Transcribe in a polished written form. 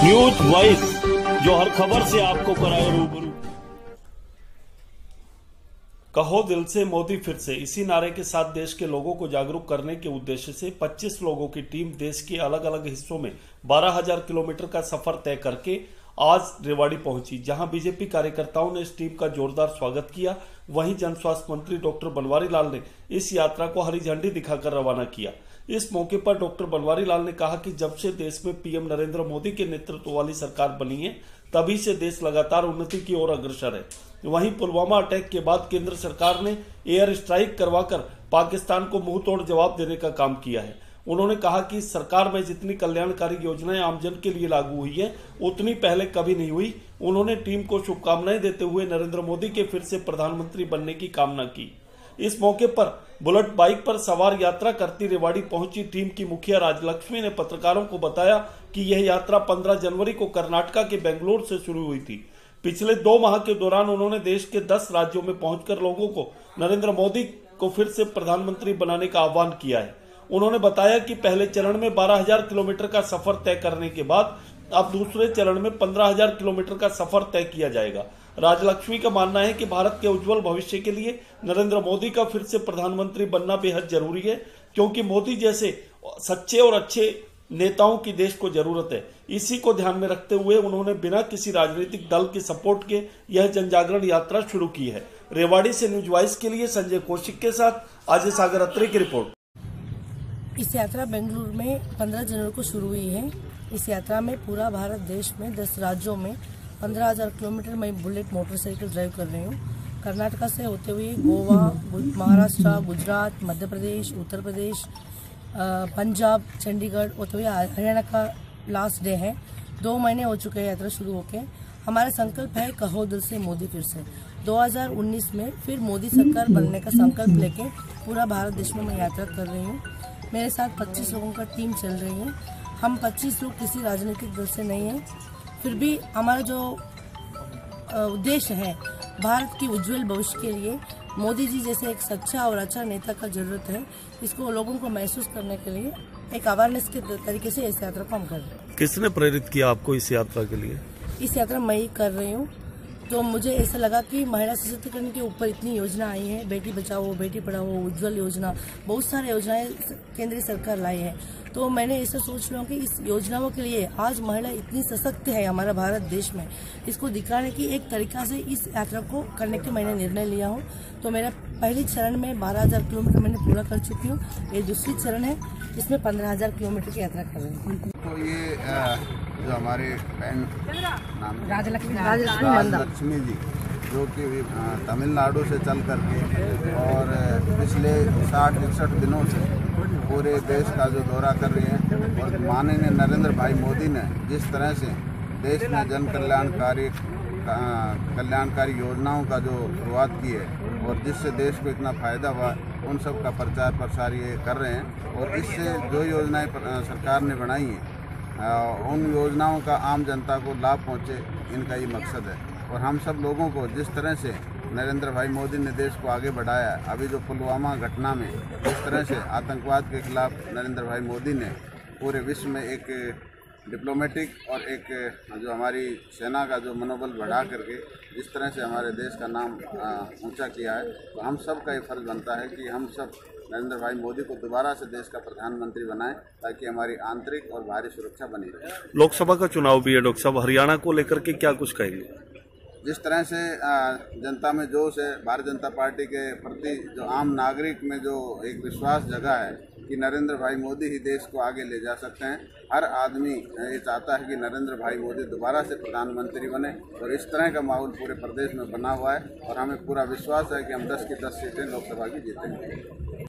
News voice, जो हर खबर से आपको कराए रूबरू। कहो दिल से मोदी फिर से, इसी नारे के साथ देश के लोगों को जागरूक करने के उद्देश्य से 25 लोगों की टीम देश के अलग अलग हिस्सों में 12,000 किलोमीटर का सफर तय करके आज रेवाड़ी पहुंची, जहां बीजेपी कार्यकर्ताओं ने इस टीम का जोरदार स्वागत किया। वहीं जन स्वास्थ्य मंत्री डॉक्टर बनवारी लाल ने इस यात्रा को हरी झंडी दिखाकर रवाना किया। इस मौके पर डॉक्टर बनवारी लाल ने कहा कि जब से देश में पीएम नरेंद्र मोदी के नेतृत्व वाली सरकार बनी है, तभी से देश लगातार उन्नति की ओर अग्रसर है। वहीं पुलवामा अटैक के बाद केंद्र सरकार ने एयर स्ट्राइक करवाकर पाकिस्तान को मुंहतोड़ जवाब देने का काम किया है। उन्होंने कहा कि सरकार में जितनी कल्याणकारी योजनाएं आमजन के लिए लागू हुई है, उतनी पहले कभी नहीं हुई। उन्होंने टीम को शुभकामनाएं देते हुए नरेंद्र मोदी के फिर से प्रधानमंत्री बनने की कामना की। इस मौके पर बुलेट बाइक पर सवार यात्रा करती रेवाड़ी पहुंची टीम की मुखिया राजलक्ष्मी ने पत्रकारों को बताया कि यह यात्रा 15 जनवरी को कर्नाटका के बेंगलुरु से शुरू हुई थी। पिछले 2 माह के दौरान उन्होंने देश के 10 राज्यों में पहुंचकर लोगों को नरेंद्र मोदी को फिर से प्रधानमंत्री बनाने का आह्वान किया है। उन्होंने बताया कि पहले चरण में 12,000 किलोमीटर का सफर तय करने के बाद अब दूसरे चरण में 15,000 किलोमीटर का सफर तय किया जाएगा। राजलक्ष्मी का मानना है कि भारत के उज्जवल भविष्य के लिए नरेंद्र मोदी का फिर से प्रधानमंत्री बनना बेहद जरूरी है, क्योंकि मोदी जैसे सच्चे और अच्छे नेताओं की देश को जरूरत है। इसी को ध्यान में रखते हुए उन्होंने बिना किसी राजनीतिक दल के सपोर्ट के यह जनजागरण यात्रा शुरू की है। रेवाड़ी से न्यूज वॉइस के लिए संजय कौशिक के साथ अजय सागर अत्री की रिपोर्ट। इस यात्रा बेंगलुरु में 15 जनवरी को शुरू हुई है। इस यात्रा में पूरा भारत देश में 10 राज्यों में 15,000 किलोमीटर मैं बुलेट मोटरसाइकिल ड्राइव कर रही हूँ। कर्नाटका से होते हुए गोवा, महाराष्ट्र, गुजरात, मध्य प्रदेश, उत्तर प्रदेश, पंजाब, चंडीगढ़ होते हुए हरियाणा का लास्ट डे है। 2 महीने हो चुके हैं यात्रा शुरू होके। हमारा संकल्प है कहो दिल से मोदी फिर से। 2019 में फिर मोदी सरकार बनने का संकल्प लेके पूरा भारत देश में मैं यात्रा कर रही हूँ। मेरे साथ 25 लोगों का टीम चल रही है। हम 25 लोग किसी राजनीतिक दल से नहीं है, फिर भी हमारा जो उद्देश्य है भारत की उज्जवल भविष्य के लिए मोदी जी जैसे एक सच्चा और अच्छा नेता का जरूरत है। इसको लोगों को महसूस करने के लिए एक अवेयरनेस के तरीके से इस यात्रा को हम कर रहे हैं। किसने प्रेरित किया आपको इस यात्रा के लिए? इस यात्रा मैं ही कर रही हूँ। तो मुझे ऐसा लगा कि महिला सशक्तिकरण के ऊपर इतनी योजना आई है, बेटी बचाओ, बेटी पढ़ाओ, उज्जवल योजना, बहुत सारी योजनाएं केंद्रीय सरकार लाई है। तो मैंने ऐसा सोच लिया कि इस योजनाओं के लिए आज महिला इतनी सशक्त है हमारा भारत देश में, इसको दिखाने की एक तरीका से इस यात्रा को करने की मैंने निर्णय लिया हूँ। तो मेरा पहले चरण में 12,000 किलोमीटर मैंने पूरा कर चुकी हूँ। ये दूसरी चरण है, इसमें 15,000 किलोमीटर की यात्रा कर रही हूँ। तो ये जो हमारे बहन राजलक्ष्मी जी, जो कि तमिलनाडु से चल करके और पिछले 60-61 दिनों से पूरे देश का जो दौरा कर रही हैं, और माननीय नरेंद्र भाई मोदी ने जिस तरह से देश में जन कल्याणकारी योजनाओं का जो शुरुआत की है और जिससे देश को इतना फायदा हुआ, उन सब का प्रचार प्रसार ये कर रहे हैं। और इससे जो योजनाएं सरकार ने बनाई हैं, उन योजनाओं का आम जनता को लाभ पहुंचे, इनका ये मकसद है। और हम सब लोगों को जिस तरह से नरेंद्र भाई मोदी ने देश को आगे बढ़ाया, अभी जो पुलवामा घटना में जिस तरह से आतंकवाद के खिलाफ नरेंद्र भाई मोदी ने पूरे विश्व में एक डिप्लोमेटिक और एक जो हमारी सेना का जो मनोबल बढ़ा करके जिस तरह से हमारे देश का नाम ऊंचा किया है, तो हम सब का ये फर्ज बनता है कि हम सब नरेंद्र भाई मोदी को दोबारा से देश का प्रधानमंत्री बनाएं, ताकि हमारी आंतरिक और बाहरी सुरक्षा बनी रहे। लोकसभा का चुनाव भी है डॉक्टर साहब, हरियाणा को लेकर के क्या कुछ कहेंगे? जिस तरह से जनता में जोश है, भारतीय जनता पार्टी के प्रति जो आम नागरिक में जो एक विश्वास जगा है कि नरेंद्र भाई मोदी ही देश को आगे ले जा सकते हैं। हर आदमी ये चाहता है कि नरेंद्र भाई मोदी दोबारा से प्रधानमंत्री बने, और इस तरह का माहौल पूरे प्रदेश में बना हुआ है। और हमें पूरा विश्वास है कि हम 10 की 10 सीटें लोकसभा की जीतेंगे।